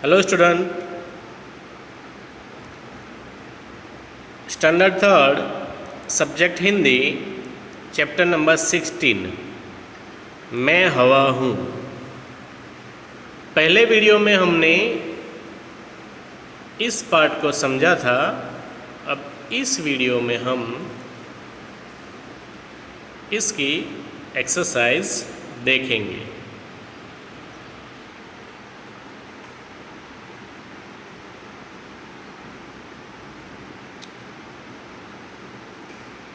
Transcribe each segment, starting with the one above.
Hello student, standard third subject Hindi chapter number 16 मैं हवा हूँ। पहले वीडियो में हमने इस पार्ट को समझा था। अब इस वीडियो में हम इसकी एक्सरसाइज देखेंगे।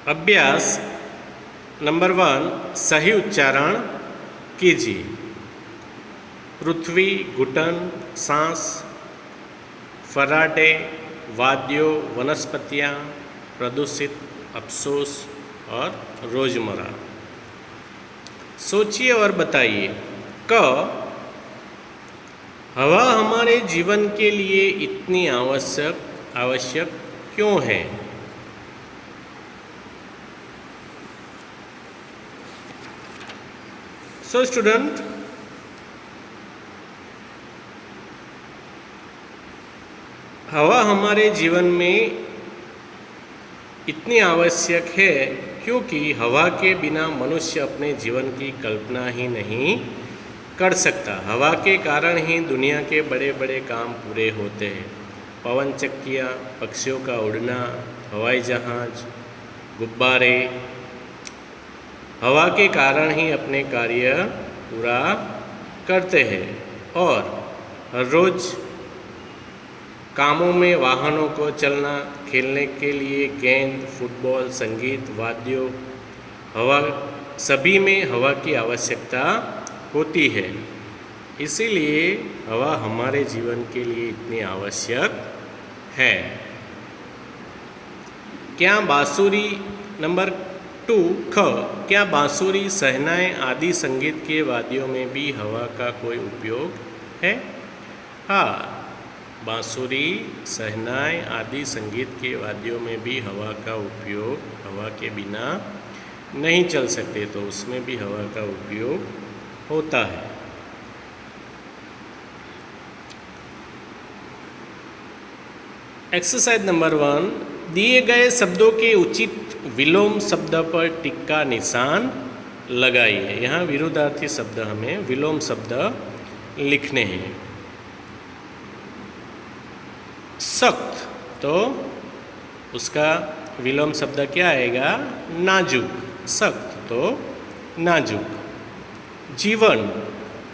अभ्यास नंबर 1, सही उच्चारण कीजिए। पृथ्वी, घुटन, सांस, फर्राटे, वाद्यों, वनस्पतियाँ, प्रदूषित, अफसोस और रोजमर्रा। सोचिए और बताइए क हवा हमारे जीवन के लिए इतनी आवश्यक क्यों है? सो स्टूडेंट, हवा हमारे जीवन में इतनी आवश्यक है क्योंकि हवा के बिना मनुष्य अपने जीवन की कल्पना ही नहीं कर सकता। हवा के कारण ही दुनिया के बड़े बड़े काम पूरे होते हैं। पवन चक्कियाँ, पक्षियों का उड़ना, हवाई जहाज, गुब्बारे हवा के कारण ही अपने कार्य पूरा करते हैं और हर रोज़ कामों में वाहनों को चलना, खेलने के लिए गेंद, फुटबॉल, संगीत, वाद्यों, हवा सभी में हवा की आवश्यकता होती है। इसीलिए हवा हमारे जीवन के लिए इतनी आवश्यक है। क्या बांसुरी नंबर 2 ख क्या बांसुरी, शहनाई आदि संगीत के वाद्यों में भी हवा का कोई उपयोग है? हाँ, बांसुरी, शहनाई आदि संगीत के वाद्यों में भी हवा का उपयोग, हवा के बिना नहीं चल सकते, तो उसमें भी हवा का उपयोग होता है। एक्सरसाइज नंबर 1, दिए गए शब्दों के उचित विलोम शब्द पर टिक का निशान लगाइए। यहाँ विरुद्धार्थी शब्द हमें विलोम शब्द लिखने हैं। सख्त, तो उसका विलोम शब्द क्या आएगा? नाजुक। सख्त तो नाजुक। जीवन,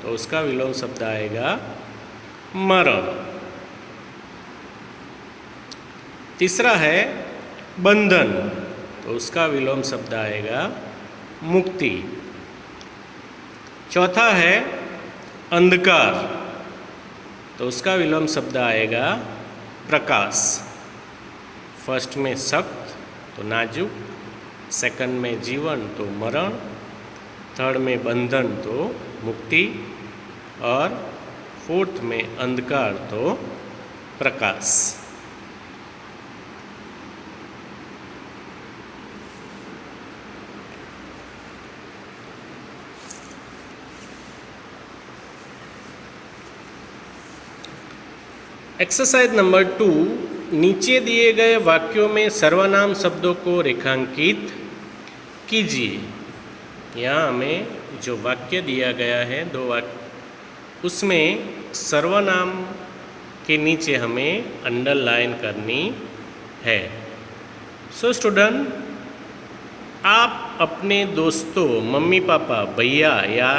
तो उसका विलोम शब्द आएगा मरण। तीसरा है बंधन, तो उसका विलोम शब्द आएगा मुक्ति। चौथा है अंधकार, तो उसका विलोम शब्द आएगा प्रकाश। फर्स्ट में सख्त तो नाजुक, सेकंड में जीवन तो मरण, थर्ड में बंधन तो मुक्ति और फोर्थ में अंधकार तो प्रकाश। एक्सरसाइज नंबर 2, नीचे दिए गए वाक्यों में सर्वनाम शब्दों को रेखांकित कीजिए। यहाँ हमें जो वाक्य दिया गया है, 2 वाक्य, उसमें सर्वनाम के नीचे हमें अंडरलाइन करनी है। सो स्टूडेंट, आप अपने दोस्तों, मम्मी पापा, भैया या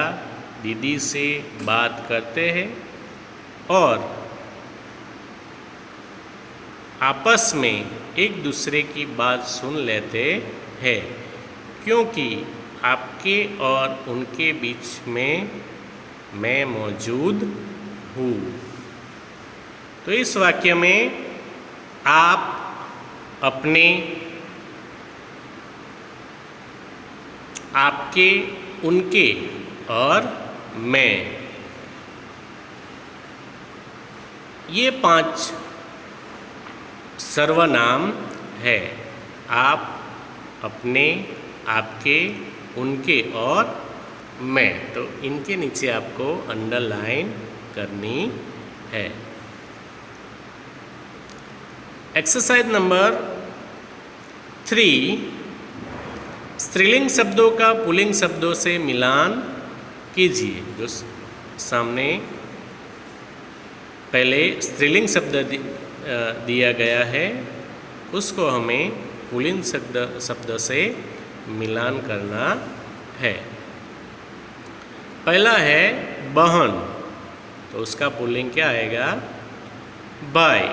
दीदी से बात करते हैं और आपस में एक दूसरे की बात सुन लेते हैं क्योंकि आपके और उनके बीच में मैं मौजूद हूँ। तो इस वाक्य में आप अपने, आपके, उनके और मैं, ये 5 सर्वनाम है। आप, अपने, आपके, उनके और मैं, तो इनके नीचे आपको अंडरलाइन करनी है। एक्सरसाइज नंबर 3, स्त्रीलिंग शब्दों का पुल्लिंग शब्दों से मिलान कीजिए। जो सामने पहले स्त्रीलिंग शब्द दिया गया है उसको हमें पुल्लिंग शब्द से मिलान करना है। पहला है बहन, तो उसका पुल्लिंग क्या आएगा? बाई।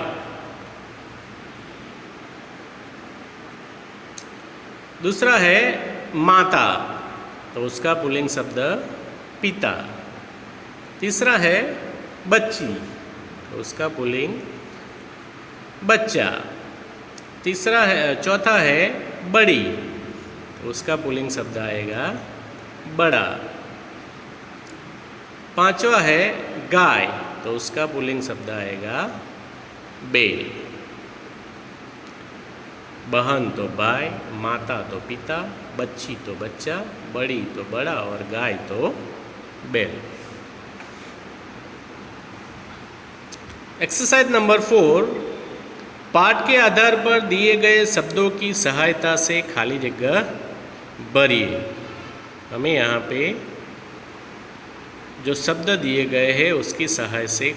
दूसरा है माता, तो उसका पुल्लिंग शब्द पिता। तीसरा है बच्ची, तो उसका पुल्लिंग बच्चा। चौथा है बड़ी, तो उसका पुल्लिंग शब्द आएगा बड़ा। पांचवा है गाय, तो उसका पुल्लिंग शब्द आएगा बैल। बहन तो बाई, माता तो पिता, बच्ची तो बच्चा, बड़ी तो बड़ा और गाय तो बैल। एक्सरसाइज नंबर 4, पाठ के आधार पर दिए गए शब्दों की सहायता से खाली जगह भरिए। हमें यहाँ पे जो शब्द दिए गए हैं उसकी सहायता से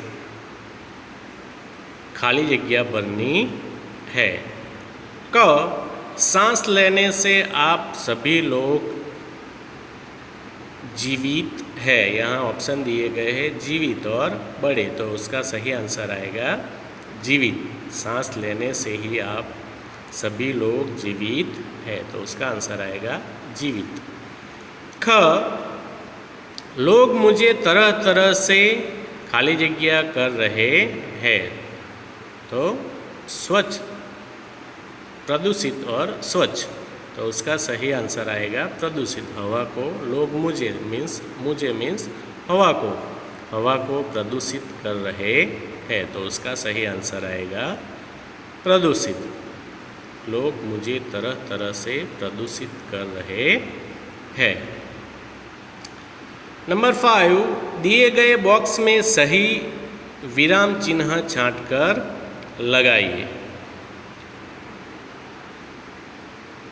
खाली जगह भरनी है। क, सांस लेने से आप सभी लोग जीवित है। यहाँ ऑप्शन दिए गए हैं जीवित और बड़े, तो उसका सही आंसर आएगा जीवित। सांस लेने से ही आप सभी लोग जीवित है, तो उसका आंसर आएगा जीवित। ख, लोग मुझे तरह तरह से खाली जगह कर रहे हैं, तो स्वच्छ, प्रदूषित और स्वच्छ, तो उसका सही आंसर आएगा प्रदूषित। हवा को लोग मुझे मीन्स हवा को प्रदूषित कर रहे हैं, तो उसका सही आंसर आएगा प्रदूषित। लोग मुझे तरह तरह से प्रदूषित कर रहे हैं। नंबर 5, दिए गए बॉक्स में सही विराम चिन्ह छांटकर लगाइए।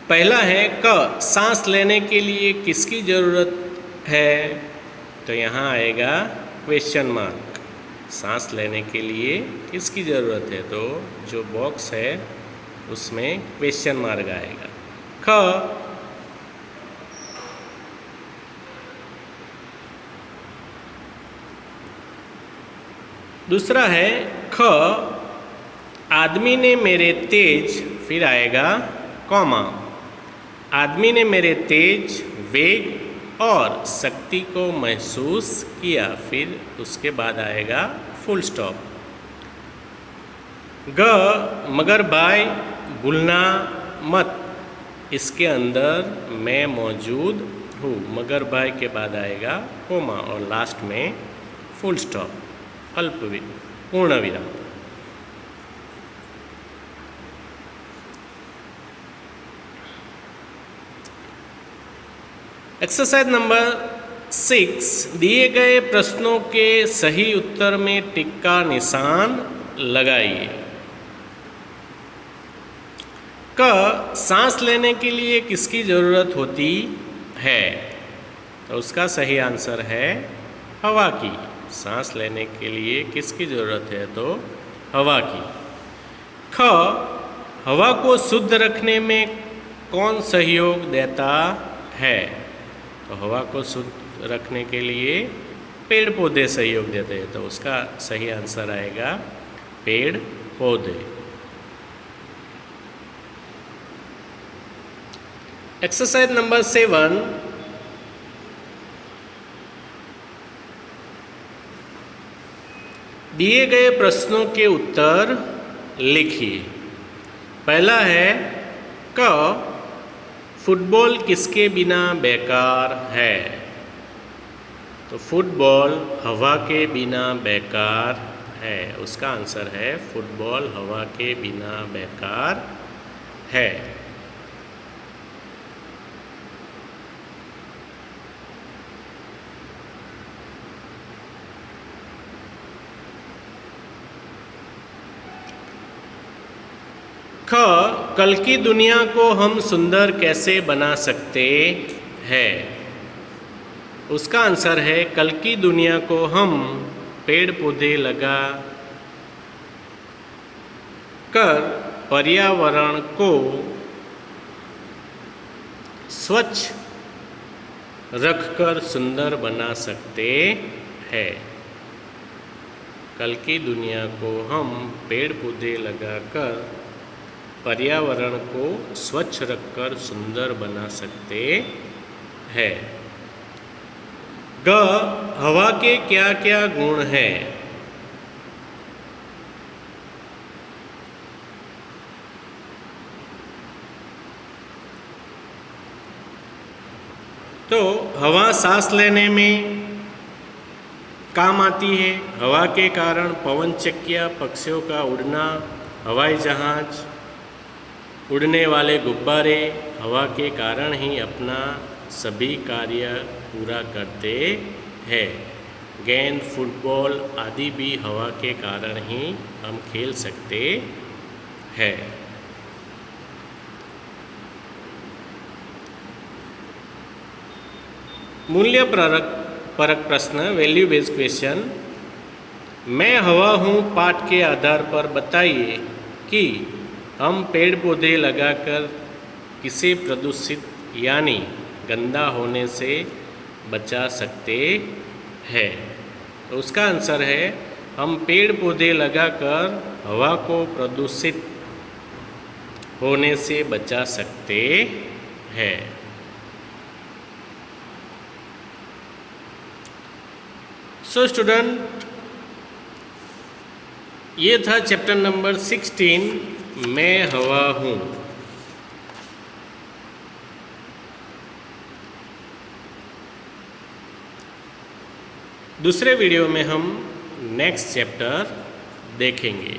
पहला है क, सांस लेने के लिए किसकी ज़रूरत है? तो यहाँ आएगा क्वेश्चन मार्क। सांस लेने के लिए किसकी ज़रूरत है? तो जो बॉक्स है उसमें क्वेश्चन मार्क आएगा। ख, दूसरा है ख, आदमी ने मेरे तेज, फिर आएगा कॉमा, आदमी ने मेरे तेज वेग और शक्ति को महसूस किया, फिर उसके बाद आएगा फुल स्टॉप। ग, मगर भाई भूलना मत, इसके अंदर मैं मौजूद हूँ। मगर भाई के बाद आएगा कोमा और लास्ट में फुल स्टॉप, पूर्ण विराम। एक्सरसाइज नंबर 6, दिए गए प्रश्नों के सही उत्तर में टिक का निशान लगाइए। क, सांस लेने के लिए किसकी ज़रूरत होती है? तो उसका सही आंसर है हवा की। सांस लेने के लिए किसकी ज़रूरत है? तो हवा की। ख, हवा को शुद्ध रखने में कौन सहयोग देता है? तो हवा को शुद्ध रखने के लिए पेड़ पौधे सहयोग देते हैं, तो उसका सही आंसर आएगा पेड़ पौधे। एक्सरसाइज नंबर 7, दिए गए प्रश्नों के उत्तर लिखिए। पहला है क, फुटबॉल किसके बिना बेकार है? तो फुटबॉल हवा के बिना बेकार है, उसका आंसर है फुटबॉल हवा के बिना बेकार है। ख, कल की दुनिया को हम सुंदर कैसे बना सकते हैं? उसका आंसर है कल की दुनिया को हम पेड़ पौधे लगा कर पर्यावरण को स्वच्छ रखकर सुंदर बना सकते हैं। कल की दुनिया को हम पेड़ पौधे लगाकर पर्यावरण को स्वच्छ रखकर सुंदर बना सकते हैं। ग, हवा के क्या क्या गुण हैं? तो हवा सांस लेने में काम आती है। हवा के कारण पवन चक्कियाँ, पक्षियों का उड़ना, हवाई जहाज, उड़ने वाले गुब्बारे हवा के कारण ही अपना सभी कार्य पूरा करते हैं। गेंद, फुटबॉल आदि भी हवा के कारण ही हम खेल सकते हैं। मूल्य परक प्रश्न, वैल्यू बेस्ड क्वेश्चन। मैं हवा हूँ पाठ के आधार पर बताइए कि हम पेड़ पौधे लगाकर किसे प्रदूषित यानी गंदा होने से बचा सकते हैं? तो उसका आंसर है हम पेड़ पौधे लगाकर हवा को प्रदूषित होने से बचा सकते हैं। सो स्टूडेंट, ये था चैप्टर नंबर 16, मैं हवा हूँ। दूसरे वीडियो में हम नेक्स्ट चैप्टर देखेंगे।